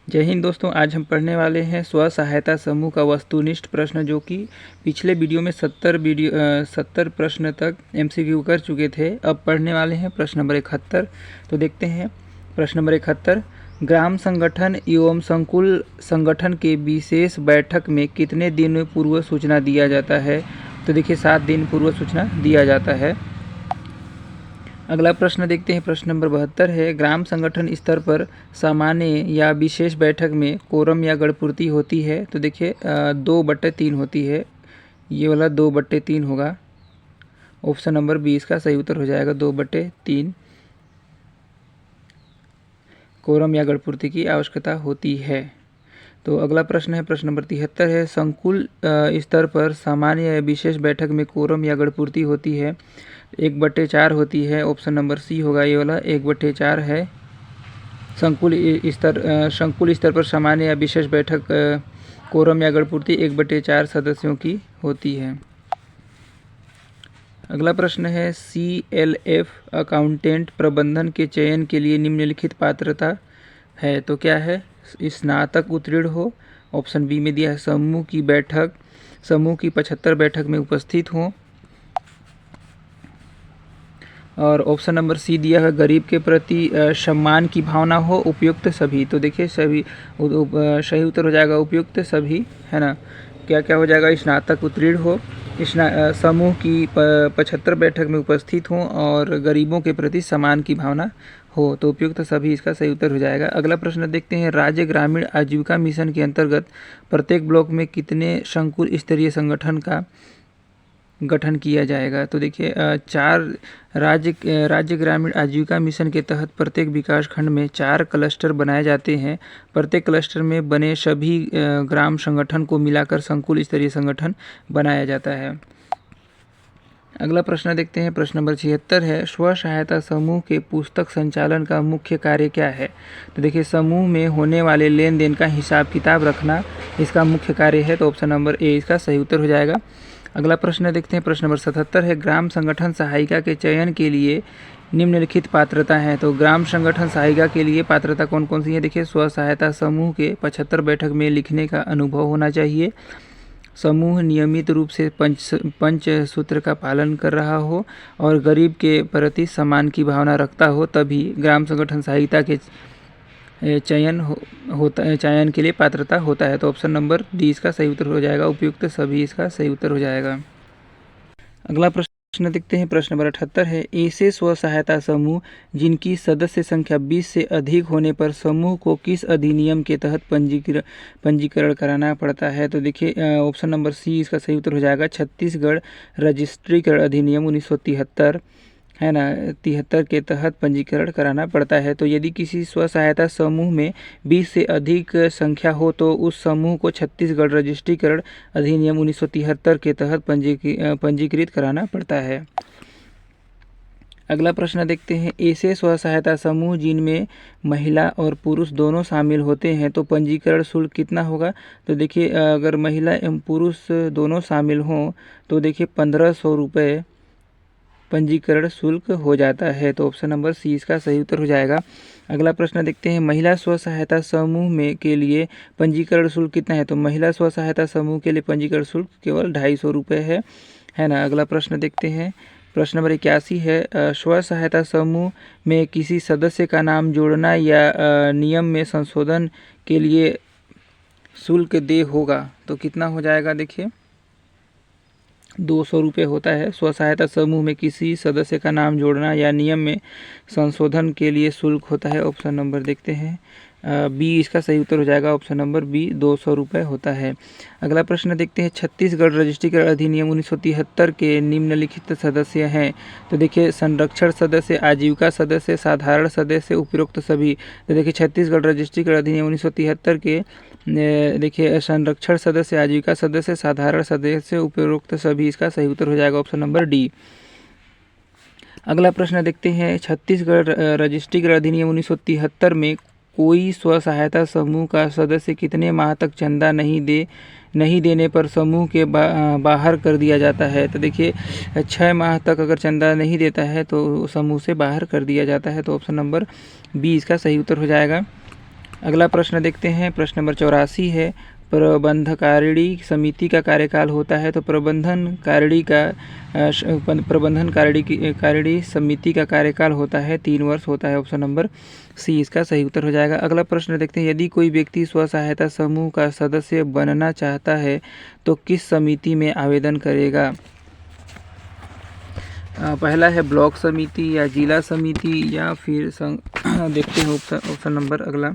जय हिंद दोस्तों। आज हम पढ़ने वाले हैं स्व सहायता समूह का वस्तुनिष्ठ प्रश्न, जो कि पिछले वीडियो में 70 प्रश्न तक MCQ कर चुके थे। अब पढ़ने वाले हैं प्रश्न नंबर 71। तो देखते हैं प्रश्न नंबर 71। ग्राम संगठन एवं संकुल संगठन के विशेष बैठक में कितने दिन पूर्व सूचना दिया जाता है? तो देखिए 7 दिन पूर्व सूचना दिया जाता है। अगला प्रश्न देखते हैं, प्रश्न नंबर 72 है। ग्राम संगठन स्तर पर सामान्य या विशेष बैठक में कोरम या गणपूर्ति होती है? तो देखिए 2/3 होती है। ये वाला 2/3 होगा। ऑप्शन नंबर 20 का सही उत्तर हो जाएगा 2/3। कोरम या गणपूर्ति की आवश्यकता होती है। तो अगला प्रश्न है, प्रश्न नंबर 73 है। संकुल स्तर पर सामान्य या विशेष बैठक में कोरम या गणपूर्ति होती है? 1/4 होती है। ऑप्शन नंबर सी होगा ये वाला, 1/4 है। संकुल स्तर पर सामान्य या विशेष बैठक कोरम या गणपूर्ति 1/4 सदस्यों की होती है। अगला प्रश्न है, CLF अकाउंटेंट प्रबंधन के चयन के लिए निम्नलिखित पात्रता है? तो क्या है? स्नातक उत्तीर्ण हो। ऑप्शन बी में दिया है समूह की 75 बैठक में उपस्थित हो। और ऑप्शन नंबर सी दिया है गरीब के प्रति सम्मान की भावना हो। उपयुक्त सभी। तो देखिए सभी सही उत्तर हो जाएगा उपयुक्त सभी, है ना। क्या क्या हो जाएगा? स्नातक उत्तीर्ण हो, समूह की 75 बैठक में उपस्थित हो और गरीबों के प्रति सम्मान की भावना हो। तो उपयुक्त सभी इसका सही उत्तर हो जाएगा। अगला प्रश्न देखते हैं, राज्य ग्रामीण आजीविका मिशन के अंतर्गत प्रत्येक ब्लॉक में कितने संकुल स्तरीय संगठन का गठन किया जाएगा? तो देखिए 4 राज्य ग्रामीण आजीविका मिशन के तहत प्रत्येक विकास खंड में 4 क्लस्टर बनाए जाते हैं। प्रत्येक क्लस्टर में बने सभी ग्राम संगठन को मिलाकर संकुल स्तरीय संगठन बनाया जाता है। अगला प्रश्न देखते हैं, प्रश्न नंबर 76 है। स्व सहायता समूह के पुस्तक संचालन का मुख्य कार्य क्या है? तो देखिए समूह में होने वाले लेन देन का हिसाब किताब रखना इसका मुख्य कार्य है। तो ऑप्शन नंबर ए इसका सही उत्तर हो जाएगा। अगला प्रश्न देखते हैं, प्रश्न नंबर 77 है। ग्राम संगठन सहायिका के चयन के लिए निम्नलिखित पात्रता है? तो ग्राम संगठन सहायिका के लिए पात्रता कौन कौन सी है? देखिए स्व सहायता समूह के 75 बैठक में लिखने का अनुभव होना चाहिए, समूह नियमित रूप से पंच सूत्र का पालन कर रहा हो और गरीब के प्रति सम्मान की भावना रखता हो, तभी ग्राम संगठन सहायिका के चयन के लिए पात्रता होता है। तो ऑप्शन नंबर डी इसका सही उत्तर हो जाएगा उपयुक्त सभी इसका सही उत्तर हो जाएगा। अगला प्रश्न देखते हैं, प्रश्न नंबर 78 है। ऐसे स्व सहायता समूह जिनकी सदस्य संख्या 20 से अधिक होने पर समूह को किस अधिनियम के तहत पंजीकरण कराना पड़ता है? तो देखिए ऑप्शन नंबर सी इसका सही उत्तर हो जाएगा छत्तीसगढ़ रजिस्ट्रीकरण अधिनियम 1973, है ना, 73 के तहत पंजीकरण कराना पड़ता है। तो यदि किसी स्व सहायता समूह में 20 से अधिक संख्या हो तो उस समूह को छत्तीसगढ़ रजिस्ट्रीकरण अधिनियम 1973 के तहत पंजीकृत कराना पड़ता है। अगला प्रश्न देखते हैं, ऐसे स्व सहायता समूह जिनमें महिला और पुरुष दोनों शामिल होते हैं तो पंजीकरण शुल्क कितना होगा? तो देखिए अगर महिला एवं पुरुष दोनों शामिल हों तो देखिए 1500 रुपये पंजीकरण शुल्क हो जाता है। तो ऑप्शन नंबर सी इसका सही उत्तर हो जाएगा। अगला प्रश्न देखते हैं, महिला स्व सहायता समूह में के लिए पंजीकरण शुल्क कितना है? तो महिला स्व सहायता समूह के लिए पंजीकरण शुल्क केवल 250 रुपये है ना। अगला प्रश्न देखते हैं, प्रश्न नंबर 81 है। स्व सहायता समूह में किसी सदस्य का नाम जोड़ना या नियम में संशोधन के लिए शुल्क देय होगा तो कितना हो जाएगा? देखिए 200 रुपये होता है। स्व सहायता समूह में किसी सदस्य का नाम जोड़ना या नियम में संशोधन के लिए शुल्क होता है। ऑप्शन नंबर देखते हैं बी इसका सही उत्तर हो जाएगा। ऑप्शन नंबर बी 200 रुपये होता है। अगला प्रश्न देखते हैं, छत्तीसगढ़ रजिस्ट्रीकरण अधिनियम 1973 के निम्नलिखित सदस्य हैं? तो देखिए संरक्षण सदस्य, आजीविका सदस्य, साधारण सदस्य, उपरोक्त सभी। तो देखिए छत्तीसगढ़ रजिस्ट्रीकरण अधिनियम 1973 के देखिए संरक्षण सदस्य, आजीविका सदस्य, साधारण सदस्य, उपरोक्त सभी इसका सही उत्तर हो जाएगा। Option number D. अगला प्रश्न देखते हैं, छत्तीसगढ़ रजिस्ट्रीकरण अधिनियम 1973 में कोई स्व सहायता समूह का सदस्य कितने माह तक चंदा नहीं देने पर समूह के बाहर कर दिया जाता है? तो देखिए 6 माह तक अगर चंदा नहीं देता है तो समूह से बाहर कर दिया जाता है। तो ऑप्शन नंबर बी इसका सही उत्तर हो जाएगा। अगला प्रश्न देखते हैं, प्रश्न नंबर 84 है, प्रबंधकारिणी समिति का कार्यकाल होता है। तो प्रबंधकारिणी समिति का कार्यकाल होता है 3 वर्ष होता है। ऑप्शन नंबर सी इसका सही उत्तर हो जाएगा। अगला प्रश्न देखते हैं, यदि कोई व्यक्ति स्व सहायता समूह का सदस्य बनना चाहता है तो किस समिति में आवेदन करेगा? पहला है ब्लॉक समिति या जिला समिति या फिर देखते हैं ऑप्शन नंबर अगला।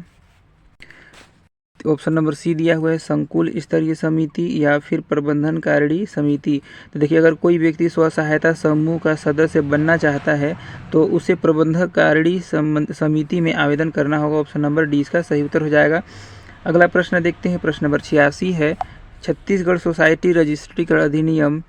ऑप्शन नंबर सी दिया हुआ है संकुल स्तरीय समिति या फिर प्रबंधनकारिणी समिति। तो देखिए, अगर कोई व्यक्ति स्व सहायता समूह का सदस्य बनना चाहता है तो उसे प्रबंधनकारिणी समिति में आवेदन करना होगा। ऑप्शन नंबर डी इसका सही उत्तर हो जाएगा। अगला प्रश्न देखते हैं, प्रश्न नंबर 86 है, छत्तीसगढ़ सोसाइटी रजिस्ट्री अधिनियम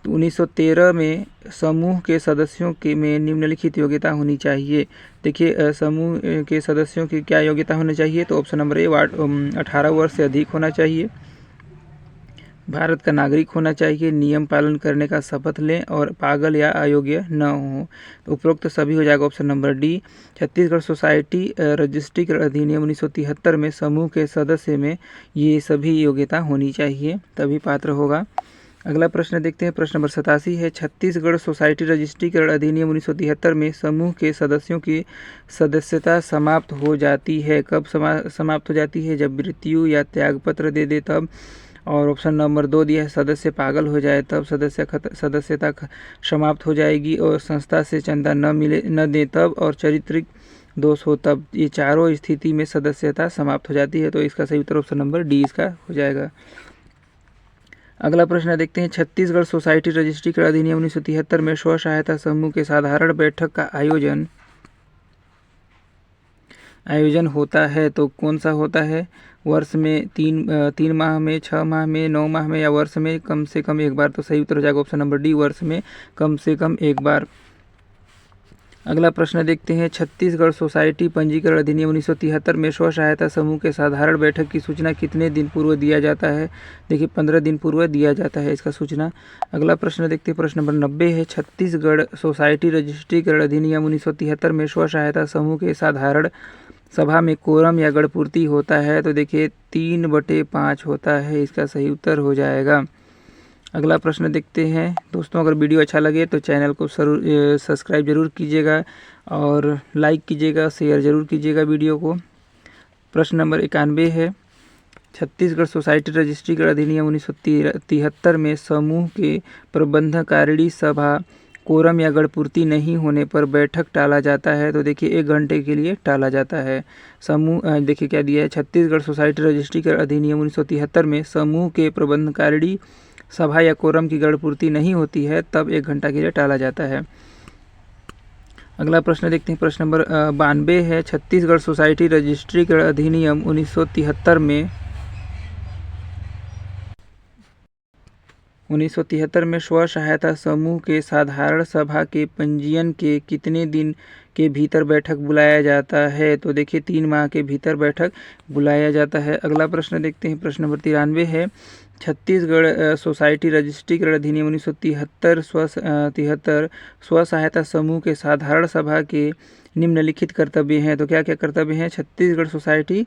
1913 में समूह के सदस्यों के में निम्नलिखित योग्यता होनी चाहिए। देखिए, समूह के सदस्यों की क्या योग्यता होनी चाहिए? तो ऑप्शन नंबर ए 18 वर्ष से अधिक होना चाहिए, भारत का नागरिक होना चाहिए, नियम पालन करने का शपथ लें और पागल या अयोग्य न हो। तो उपरोक्त सभी हो जाएगा option number D. Chhattisgarh society registry अधिनियम 1973 में समूह के सदस्य में ये सभी योग्यता होनी चाहिए, तभी पात्र होगा। अगला प्रश्न देखते हैं, प्रश्न नंबर 87 है, छत्तीसगढ़ सोसाइटी रजिस्ट्रीकरण अधिनियम 1973 में समूह के सदस्यों की सदस्यता समाप्त हो जाती है। कब समाप्त हो जाती है? जब मृत्यु या त्यागपत्र दे दे तब। और ऑप्शन नंबर 2 दिया है, सदस्य पागल हो जाए तब सदस्यता समाप्त हो जाएगी, और संस्था से चंदा न दे तब, और चारित्रिक दोष हो तब। ये चारों स्थिति में सदस्यता समाप्त हो जाती है। तो इसका सही उत्तर ऑप्शन नंबर डी इसका हो जाएगा। अगला प्रश्न देखते हैं, छत्तीसगढ़ सोसाइटी रजिस्ट्री अधिनियम 1973 में स्व सहायता समूह के साधारण बैठक का आयोजन होता है तो कौन सा होता है? वर्ष में 3 माह में, 6 माह में, 9 माह में या वर्ष में कम से कम एक बार। तो सही उत्तर हो जाएगा ऑप्शन नंबर डी, वर्ष में कम से कम एक बार। अगला प्रश्न देखते हैं, छत्तीसगढ़ सोसाइटी पंजीकरण अधिनियम 1973 में स्व सहायता समूह के साधारण बैठक की सूचना कितने दिन पूर्व दिया जाता है? देखिए, 15 दिन पूर्व दिया जाता है इसका सूचना। अगला प्रश्न देखते हैं, प्रश्न नंबर 90 है, छत्तीसगढ़ सोसाइटी रजिस्ट्रीकरण अधिनियम 1973 में स्व सहायता समूह के साधारण सभा में कोरम या गणपूर्ति होता है। तो देखिए 3/5 होता है, इसका सही उत्तर हो जाएगा। अगला प्रश्न देखते हैं दोस्तों, अगर वीडियो अच्छा लगे तो चैनल को सब्सक्राइब जरूर कीजिएगा और लाइक कीजिएगा, शेयर जरूर कीजिएगा वीडियो को। प्रश्न नंबर 91 है, छत्तीसगढ़ सोसाइटी रजिस्ट्रीकरण अधिनियम 1973 में समूह के प्रबंधकारिणी सभा कोरम या गणपूर्ति नहीं होने पर बैठक टाला जाता है। तो देखिए 1 घंटे के लिए टाला जाता है। समूह देखिए क्या दिया है, छत्तीसगढ़ सोसाइटी रजिस्ट्रीकरण अधिनियम 1973 में समूह के प्रबंधकारिणी सभा या कोरम की गणपूर्ति नहीं होती है तब 1 घंटा के लिए टाला जाता है। अगला प्रश्न देखते हैं, प्रश्न नंबर 92 है, छत्तीसगढ़ सोसाइटी रजिस्ट्रीकरण अधिनियम 1973 में स्व सहायता समूह के साधारण सभा के पंजीयन के कितने दिन के भीतर बैठक बुलाया जाता है? तो देखिए 3 माह के भीतर बैठक बुलाया जाता है। अगला प्रश्न देखते हैं, प्रश्न नंबर 93 है, छत्तीसगढ़ सोसाइटी रजिस्ट्रीकरण अधिनियम 1973 स्व सहायता समूह के साधारण सभा के निम्नलिखित कर्तव्य हैं। तो क्या क्या कर्तव्य हैं? छत्तीसगढ़ सोसाइटी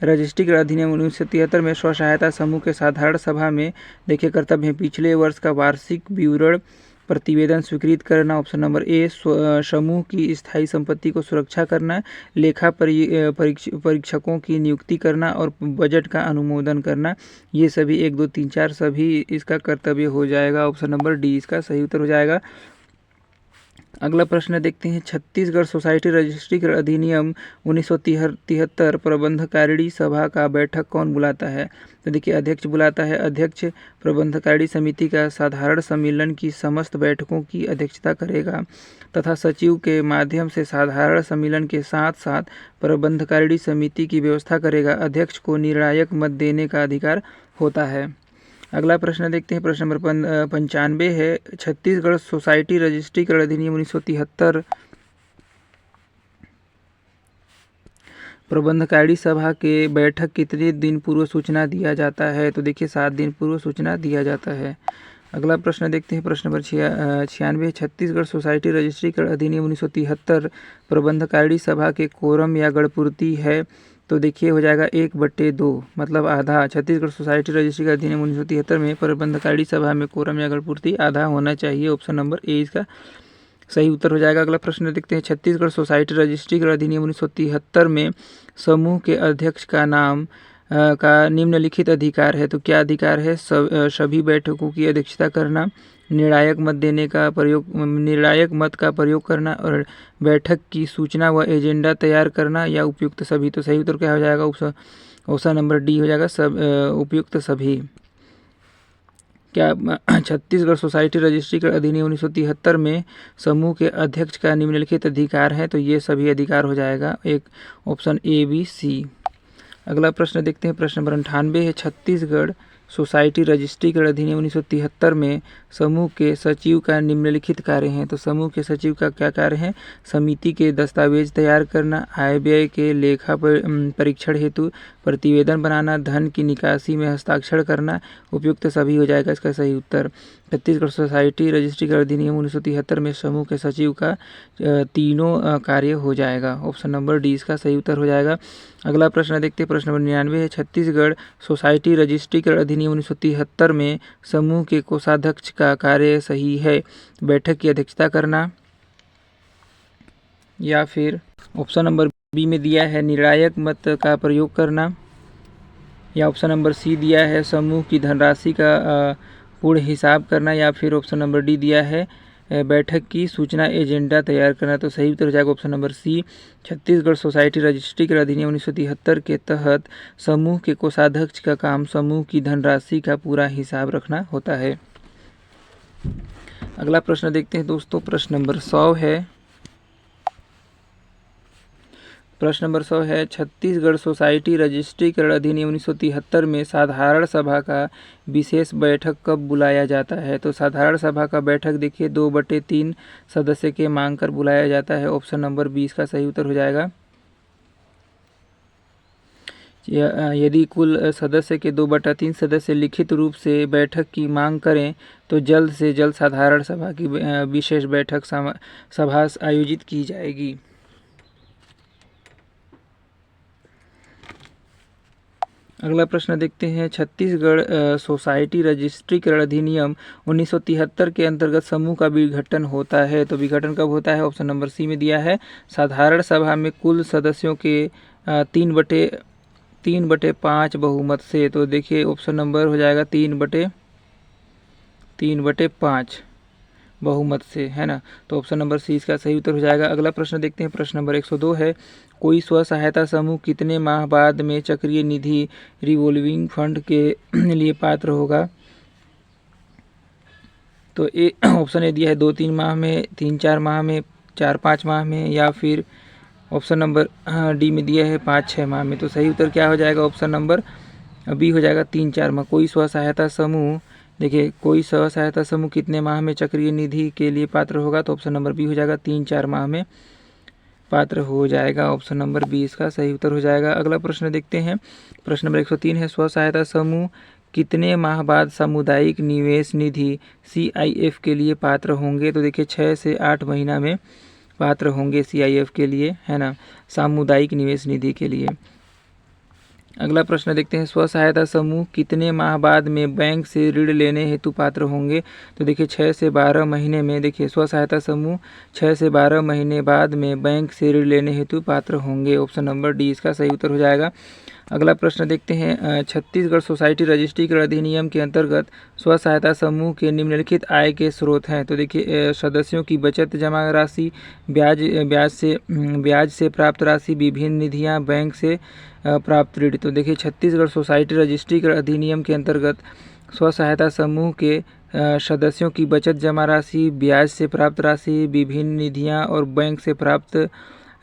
रजिस्ट्रीकरण अधिनियम 1973 में स्व सहायता समूह के साधारण सभा में देखिए कर्तव्य हैं, पिछले वर्ष का वार्षिक विवरण प्रतिवेदन स्वीकृत करना। ऑप्शन नंबर ए, समूह की स्थायी संपत्ति को सुरक्षा करना, लेखा परीक्षकों की नियुक्ति करना और बजट का अनुमोदन करना। ये सभी 1, 2, 3, 4 सभी इसका कर्तव्य हो जाएगा। ऑप्शन नंबर डी इसका सही उत्तर हो जाएगा। अगला प्रश्न देखते हैं, छत्तीसगढ़ सोसाइटी रजिस्ट्रीकरण अधिनियम 1973 प्रबंधकारिणी सभा का बैठक कौन बुलाता है? तो देखिए अध्यक्ष बुलाता है। अध्यक्ष प्रबंधकारिणी समिति का साधारण सम्मेलन की समस्त बैठकों की अध्यक्षता करेगा तथा सचिव के माध्यम से साधारण सम्मेलन के साथ साथ प्रबंधकारिणी समिति की व्यवस्था करेगा। अध्यक्ष को निर्णायक मत देने का अधिकार होता है। अगला प्रश्न देखते हैं, प्रश्न नंबर 95 है, छत्तीसगढ़ सोसाइटी रजिस्ट्रीकरण अधिनियम 1973 प्रबंधकारिणी सभा के बैठक कितने दिन पूर्व सूचना दिया जाता है? तो देखिए 7 दिन पूर्व सूचना दिया जाता है। अगला प्रश्न देखते हैं, प्रश्न नंबर 96, छत्तीसगढ़ सोसाइटी रजिस्ट्रीकरण अधिनियम 1973 प्रबंधकारिणी सभा के कोरम या गणपूर्ति है तो देखिए हो जाएगा 1/2 मतलब आधा। छत्तीसगढ़ सोसाइटी रजिस्ट्री का अधिनियम 1973 में प्रबंधकारिणी सभा में कोरम या गणपूर्ति आधा होना चाहिए। ऑप्शन नंबर ए इसका सही उत्तर हो जाएगा। अगला प्रश्न देखते हैं, छत्तीसगढ़ सोसाइटी रजिस्ट्री का अधिनियम 1973 में समूह के अध्यक्ष का नाम का निम्नलिखित अधिकार है। तो क्या अधिकार है? सभी बैठकों की अध्यक्षता करना, निर्णायक मत का प्रयोग करना और बैठक की सूचना व एजेंडा तैयार करना या उपयुक्त सभी। तो सही उत्तर क्या हो जाएगा? ऑप्शन नंबर डी हो जाएगा, उपयुक्त सभी। क्या छत्तीसगढ़ सोसाइटी रजिस्ट्री का अधिनियम 1973 में समूह के अध्यक्ष का निम्नलिखित अधिकार है? तो ये सभी अधिकार हो जाएगा, एक ऑप्शन ए बी सी। अगला प्रश्न देखते हैं, प्रश्न नंबर 98 है, छत्तीसगढ़ सोसाइटी रजिस्ट्री का अधिनियम 1973 में समूह के सचिव का निम्नलिखित कार्य हैं। तो समूह के सचिव का क्या कार्य है? समिति के दस्तावेज तैयार करना, आय व्यय के लेखा परीक्षण हेतु प्रतिवेदन बनाना, धन की निकासी में हस्ताक्षर करना, उपयुक्त सभी हो जाएगा इसका सही उत्तर। छत्तीसगढ़ सोसाइटी रजिस्ट्री का अधिनियम 1973 में समूह के सचिव का तीनों कार्य हो जाएगा। ऑप्शन नंबर डी इसका सही उत्तर हो जाएगा। अगला प्रश्न देखते हैं, प्रश्न नंबर 99 है, छत्तीसगढ़ सोसाइटी रजिस्ट्री का अधिनियम 1973 में समूह के कोषाध्यक्ष का कार्य सही है? बैठक की अध्यक्षता करना, या फिर ऑप्शन नंबर बी में दिया है निर्णायक मत का प्रयोग करना, या ऑप्शन नंबर सी दिया है समूह की धनराशि का पूर्ण हिसाब करना, या फिर ऑप्शन नंबर डी दिया है बैठक की सूचना एजेंडा तैयार करना। तो सही उत्तर हो जाएगा option number c. Chhattisgarh society registry के अधिनियम 1973 के तहत समूह के कोषाध्यक्ष का काम समूह की धनराशि का पूरा हिसाब रखना होता है। अगला प्रश्न देखते हैं दोस्तों, प्रश्न नंबर 100 है। प्रश्न नंबर 100 है, छत्तीसगढ़ सोसाइटी रजिस्ट्रीकरण अधिनियम 1973 में साधारण सभा का विशेष बैठक कब बुलाया जाता है? तो साधारण सभा का बैठक देखिए 2/3 सदस्य के मांग कर बुलाया जाता है। ऑप्शन नंबर 20 का सही उत्तर हो जाएगा। यदि कुल सदस्य के 2/3 सदस्य लिखित रूप से बैठक की मांग करें तो जल्द से जल्द साधारण सभा की विशेष बैठक सभा आयोजित की जाएगी। अगला प्रश्न देखते हैं, छत्तीसगढ़ सोसाइटी रजिस्ट्रीकरण अधिनियम 1973 के अंतर्गत समूह का विघटन होता है। तो विघटन कब होता है? ऑप्शन नंबर सी में दिया है साधारण सभा में कुल सदस्यों के 3/5 बहुमत से। तो देखिए ऑप्शन नंबर हो जाएगा 3/5 बहुमत से, है ना। तो ऑप्शन नंबर सी इसका सही उत्तर हो जाएगा। अगला प्रश्न देखते हैं, प्रश्न नंबर 102 है, कोई स्व सहायता समूह कितने माह बाद में चक्रीय निधि रिवॉल्विंग फंड के लिए पात्र होगा? तो ऑप्शन ए दिया है 2-3 माह में, 3-4 माह में, 4-5 माह में, या फिर ऑप्शन नंबर डी में दिया है 5-6 माह में। तो सही उत्तर क्या हो जाएगा? ऑप्शन नंबर बी हो जाएगा 3-4 माह। कोई स्व सहायता समूह, देखिए कोई स्व सहायता समूह कितने माह में चक्रीय निधि के लिए पात्र होगा? तो ऑप्शन नंबर बी हो जाएगा 3-4 माह में पात्र हो जाएगा। ऑप्शन नंबर 20 का सही उत्तर हो जाएगा। अगला प्रश्न देखते हैं, प्रश्न नंबर 103 है, स्व सहायता समूह कितने माह बाद सामुदायिक निवेश निधि CIF के लिए पात्र होंगे? तो देखिए 6 से 8 महीना में पात्र होंगे CIF के लिए, है ना, सामुदायिक निवेश निधि के लिए। अगला प्रश्न देखते हैं, स्व सहायता समूह कितने माह बाद में बैंक से ऋण लेने हेतु पात्र होंगे? तो देखिए 6 से 12 महीने में, देखिए स्व सहायता समूह 6 से 12 महीने बाद में बैंक से ऋण लेने हेतु पात्र होंगे। ऑप्शन नंबर डी इसका सही उत्तर हो जाएगा। अगला प्रश्न देखते हैं, छत्तीसगढ़ सोसाइटी रजिस्ट्रीकरण अधिनियम के अंतर्गत स्व सहायता समूह के निम्नलिखित आय के स्रोत हैं। तो देखिए सदस्यों की बचत जमा राशि, ब्याज से प्राप्त राशि, विभिन्न निधियां, बैंक से प्राप्त ऋण। तो देखिए छत्तीसगढ़ सोसाइटी रजिस्ट्रीकरण अधिनियम के अंतर्गत स्व सहायता समूह के सदस्यों की बचत जमा राशि, ब्याज से प्राप्त राशि, विभिन्न निधियां और बैंक से प्राप्त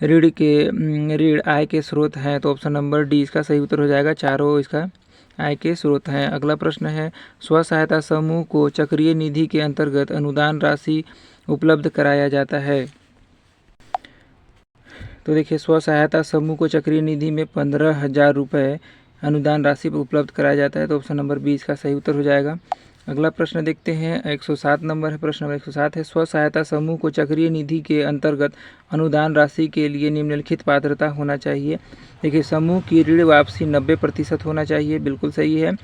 ऋण आय के स्रोत हैं। तो ऑप्शन नंबर डी इसका सही उत्तर हो जाएगा, चारों इसका आय के स्रोत हैं। अगला प्रश्न है, स्व सहायता समूह को चक्रीय निधि के अंतर्गत अनुदान राशि उपलब्ध कराया जाता है। तो देखिए स्व सहायता समूह को चक्रीय निधि में 15,000 रुपये अनुदान राशि पर उपलब्ध कराया जाता है। तो ऑप्शन नंबर 20 का सही उत्तर हो जाएगा। अगला प्रश्न देखते हैं, 107 नंबर है, प्रश्न नंबर 107 है, स्व सहायता समूह को चक्रीय निधि के अंतर्गत अनुदान राशि के लिए निम्नलिखित पात्रता होना चाहिए। देखिए, समूह की ऋण वापसी 90% होना चाहिए, बिल्कुल सही है।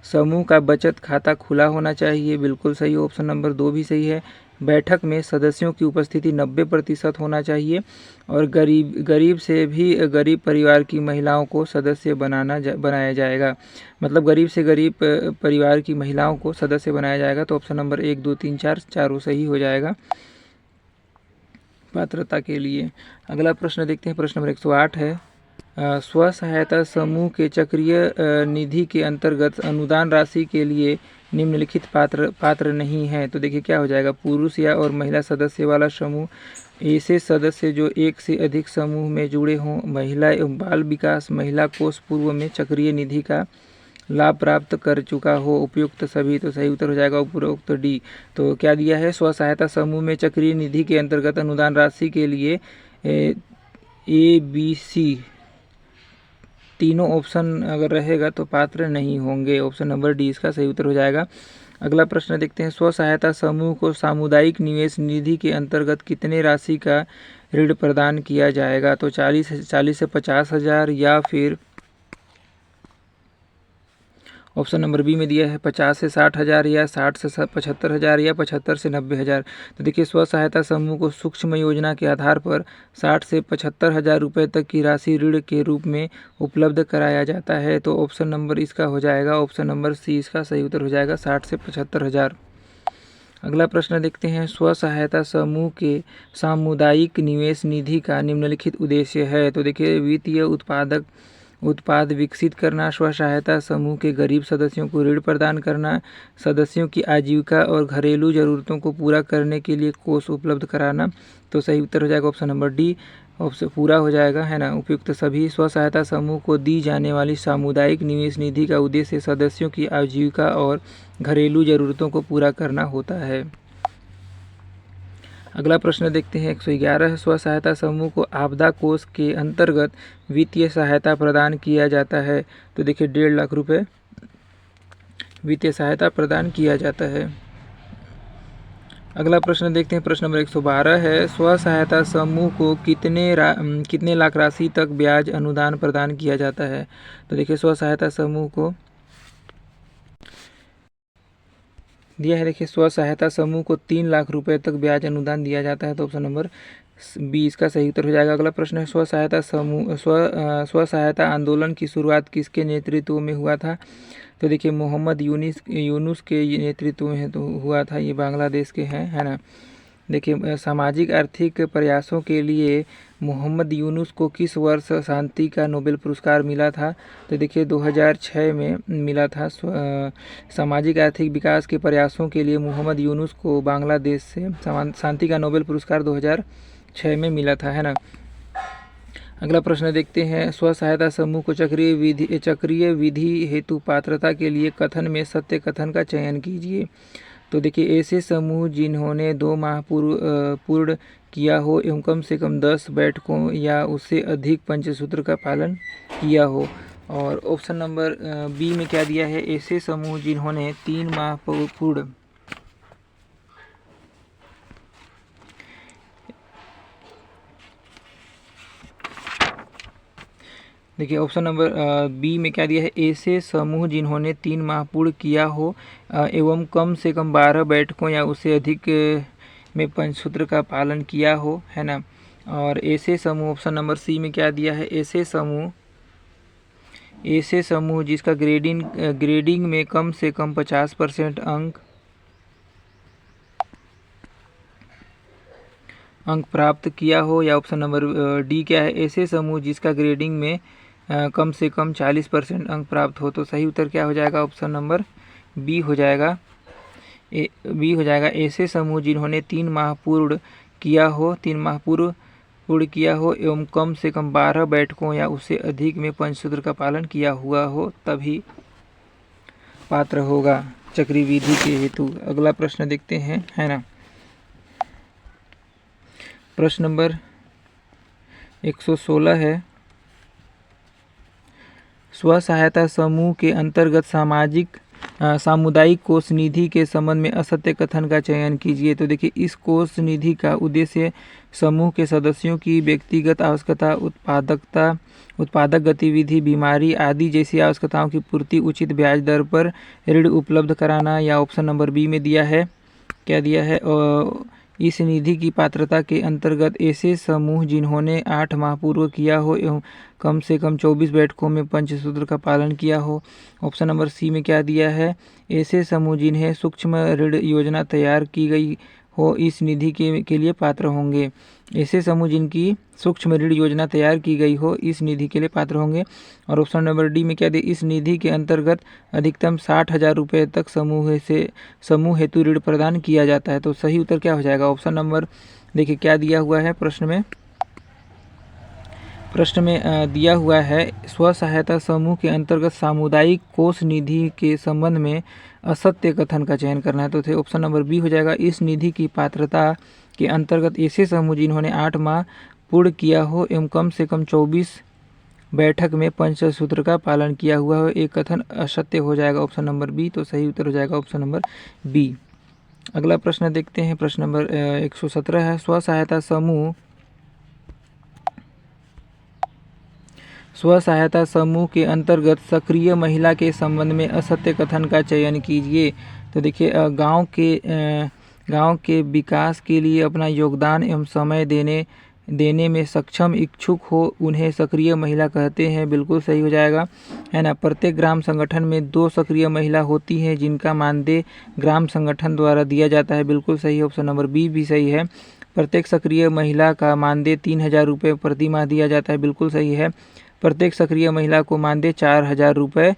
समूह का बचत खाता खुला होना चाहिए, बिल्कुल सही, ऑप्शन नंबर 2 भी सही है। बैठक में सदस्यों की उपस्थिति 90% होना चाहिए और गरीब से भी गरीब परिवार की महिलाओं को सदस्य बनाया जाएगा। मतलब गरीब से गरीब परिवार की महिलाओं को सदस्य बनाया जाएगा। तो ऑप्शन नंबर 1, 2, 3, 4 चारों सही हो जाएगा पात्रता के लिए। अगला प्रश्न देखते हैं, प्रश्न नंबर 108 है, स्व सहायता समूह के चक्रीय निधि के अंतर्गत अनुदान राशि के लिए निम्नलिखित पात्र नहीं है। तो देखिए क्या हो जाएगा, पुरुष या और महिला सदस्य वाला समूह, ऐसे सदस्य जो एक से अधिक समूह में जुड़े हों, महिला एवं बाल विकास महिला कोष पूर्व में चक्रीय निधि का लाभ प्राप्त कर चुका हो, उपयुक्त सभी। तो सही उत्तर हो जाएगा उपरोक्त डी। तो क्या दिया है, स्व सहायता समूह में चक्रीय निधि के अंतर्गत अनुदान राशि के लिए ABC तीनों ऑप्शन अगर रहेगा तो पात्र नहीं होंगे। ऑप्शन नंबर डी इसका सही उत्तर हो जाएगा। अगला प्रश्न देखते हैं, स्व सहायता समूह को सामुदायिक निवेश निधि के अंतर्गत कितने राशि का ऋण प्रदान किया जाएगा। तो 40 से 50,000 या फिर ऑप्शन नंबर बी में दिया है 50 से 60,000 या 60 से 75,000 या 75 से 90,000। तो देखिए, स्व सहायता समूह को सूक्ष्म योजना के आधार पर 60 से 75,000 रुपये तक की राशि ऋण के रूप में उपलब्ध कराया जाता है। तो ऑप्शन नंबर इसका हो जाएगा, ऑप्शन नंबर सी इसका सही उत्तर हो जाएगा, 60 से 75,000। अगला प्रश्न देखते हैं, स्व सहायता समूह के सामुदायिक निवेश निधि का निम्नलिखित उद्देश्य है। तो देखिए, वित्तीय उत्पाद विकसित करना, स्व सहायता समूह के गरीब सदस्यों को ऋण प्रदान करना, सदस्यों की आजीविका और घरेलू जरूरतों को पूरा करने के लिए कोष उपलब्ध कराना। तो सही उत्तर हो जाएगा ऑप्शन नंबर डी, ऑप्शन पूरा हो जाएगा, है ना, उपयुक्त सभी। स्व सहायता समूह को दी जाने वाली सामुदायिक निवेश निधि का उद्देश्य सदस्यों की आजीविका और घरेलू जरूरतों को पूरा करना होता है। अगला प्रश्न देखते हैं, 111, स्व सहायता समूह को आपदा कोष के अंतर्गत वित्तीय सहायता प्रदान किया जाता है। तो देखिए, 1.5 लाख रुपए वित्तीय सहायता प्रदान किया जाता है। अगला प्रश्न देखते हैं, प्रश्न नंबर 112 है, स्व सहायता समूह को कितने लाख राशि तक ब्याज अनुदान प्रदान किया जाता है। तो देखिए, स्व सहायता समूह को दिया है, देखिए, स्व सहायता समूह को 3 लाख रुपए तक ब्याज अनुदान दिया जाता है। तो ऑप्शन नंबर बी इसका सही उत्तर हो जाएगा। अगला प्रश्न है, स्व सहायता आंदोलन की शुरुआत किसके नेतृत्व में हुआ था। तो देखिए, मोहम्मद यूनुस के नेतृत्व में तो हुआ था, ये बांग्लादेश के हैं, है ना। देखिए, सामाजिक आर्थिक प्रयासों के लिए मोहम्मद यूनुस को किस वर्ष शांति का नोबेल पुरस्कार मिला था। तो देखिए, 2006 में मिला था। सामाजिक आर्थिक विकास के प्रयासों के लिए मोहम्मद यूनुस को बांग्लादेश से शांति का नोबेल पुरस्कार 2006 में मिला था, है ना। अगला प्रश्न देखते हैं, स्व सहायता समूह को चक्रीय विधि हेतु पात्रता के लिए कथन में सत्य कथन का चयन कीजिए। तो देखिए, ऐसे समूह जिन्होंने 2 माह पूर्ण किया हो एवं कम से कम 10 बैठकों या उससे अधिक पंचसूत्र का पालन किया हो। और ऑप्शन नंबर बी में क्या दिया है, ऐसे समूह जिन्होंने 3 माह पूर्ण देखिए, ऑप्शन नंबर बी में क्या दिया है, ऐसे समूह जिन्होंने 3 माह पूर्ण किया हो एवं कम से कम 12 बैठकों या उससे अधिक में पंचसूत्र का पालन किया हो, है ना। और ऐसे समूह, ऑप्शन नंबर सी में क्या दिया है, ऐसे समूह जिसका ग्रेडिंग में कम से कम 50% अंक प्राप्त किया हो। या ऑप्शन नंबर डी क्या है, ऐसे समूह जिसका ग्रेडिंग में कम से कम 40% अंक प्राप्त हो। तो सही उत्तर क्या हो जाएगा, ऑप्शन नंबर बी हो जाएगा, ऐसे समूह जिन्होंने 3 माह पूर्ण किया हो एवं कम से कम 12 बैठकों या उससे अधिक में पंचसूत्र का पालन किया हुआ हो, तभी पात्र होगा चक्रविधि के हेतु। अगला प्रश्न देखते हैं, है ना। प्रश्न नंबर 116 है, स्व सहायता समूह के अंतर्गत सामाजिक सामुदायिक कोष निधि के संबंध में असत्य कथन का चयन कीजिए। तो देखिए इस कोष निधि का उद्देश्य समूह के सदस्यों की व्यक्तिगत आवश्यकता, उत्पादक गतिविधि, बीमारी आदि जैसी आवश्यकताओं की पूर्ति उचित ब्याज दर पर ऋण उपलब्ध कराना, या ऑप्शन नंबर बी में दिया है, क्या दिया है, इस निधि की पात्रता के अंतर्गत ऐसे समूह जिन्होंने 8 माह पूर्व किया हो एवं कम से कम 24 बैठकों में पंचसूत्र का पालन किया हो। ऑप्शन नंबर सी में क्या दिया है, ऐसे समूह जिन्हें सूक्ष्म ऋण योजना तैयार की गई हो इस निधि के लिए पात्र होंगे। ऐसे समूह जिनकी सूक्ष्म ऋण योजना तैयार की गई हो इस निधि के लिए पात्र होंगे। और ऑप्शन नंबर डी में क्या दिया, इस निधि के अंतर्गत अधिकतम 60,000 रुपये तक समूह हेतु ऋण प्रदान किया जाता है। तो सही उत्तर क्या हो जाएगा, ऑप्शन नंबर, देखिए क्या दिया हुआ है प्रश्न में दिया हुआ है, स्व सहायता समूह के अंतर्गत सामुदायिक कोष निधि के संबंध में असत्य कथन का चयन करना है। तो थे ऑप्शन नंबर बी हो जाएगा, इस निधि की पात्रता के अंतर्गत ऐसे समूह जिन्होंने 8 माह पूर्ण किया हो एवं कम से कम 24 बैठक में पंचसूत्र का पालन किया हुआ हो, एक कथन असत्य हो जाएगा ऑप्शन नंबर बी। तो सही उत्तर हो जाएगा ऑप्शन नंबर बी। अगला प्रश्न देखते हैं, प्रश्न नंबर 117 है, स्व सहायता समूह के अंतर्गत सक्रिय महिला के संबंध में असत्य कथन का चयन कीजिए। तो देखिए गांव के विकास के लिए अपना योगदान एवं समय देने में सक्षम इच्छुक हो उन्हें सक्रिय महिला कहते हैं, बिल्कुल सही हो जाएगा, है ना। प्रत्येक ग्राम संगठन में 2 सक्रिय महिला होती हैं जिनका मानदेय ग्राम संगठन द्वारा दिया जाता है, बिल्कुल सही, ऑप्शन नंबर बी भी सही है। प्रत्येक सक्रिय महिला का मानदेय 3,000 रुपये प्रति माह दिया जाता है, बिल्कुल सही है। प्रत्येक सक्रिय महिला को मानदेय 4,000 रुपये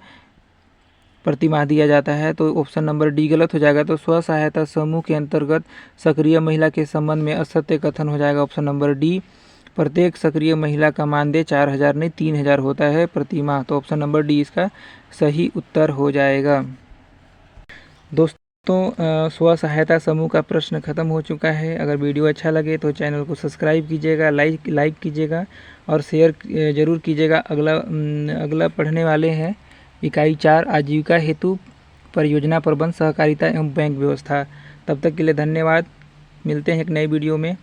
प्रति माह दिया जाता है, तो ऑप्शन नंबर डी गलत हो जाएगा। तो स्व सहायता समूह के अंतर्गत सक्रिय महिला के संबंध में असत्य कथन हो जाएगा ऑप्शन नंबर डी, प्रत्येक सक्रिय महिला का मानदेय 4,000 नहीं 3,000 होता है प्रति माह, तो ऑप्शन नंबर डी इसका सही उत्तर हो जाएगा। दोस्तों स्व सहायता समूह का प्रश्न खत्म हो चुका है। अगर वीडियो अच्छा लगे तो चैनल को सब्सक्राइब कीजिएगा, लाइक कीजिएगा और शेयर जरूर कीजिएगा। अगला पढ़ने वाले हैं इकाई 4 आजीविका हेतु परियोजना प्रबंध सहकारिता एवं बैंक व्यवस्था। तब तक के लिए धन्यवाद, मिलते हैं एक नई वीडियो में।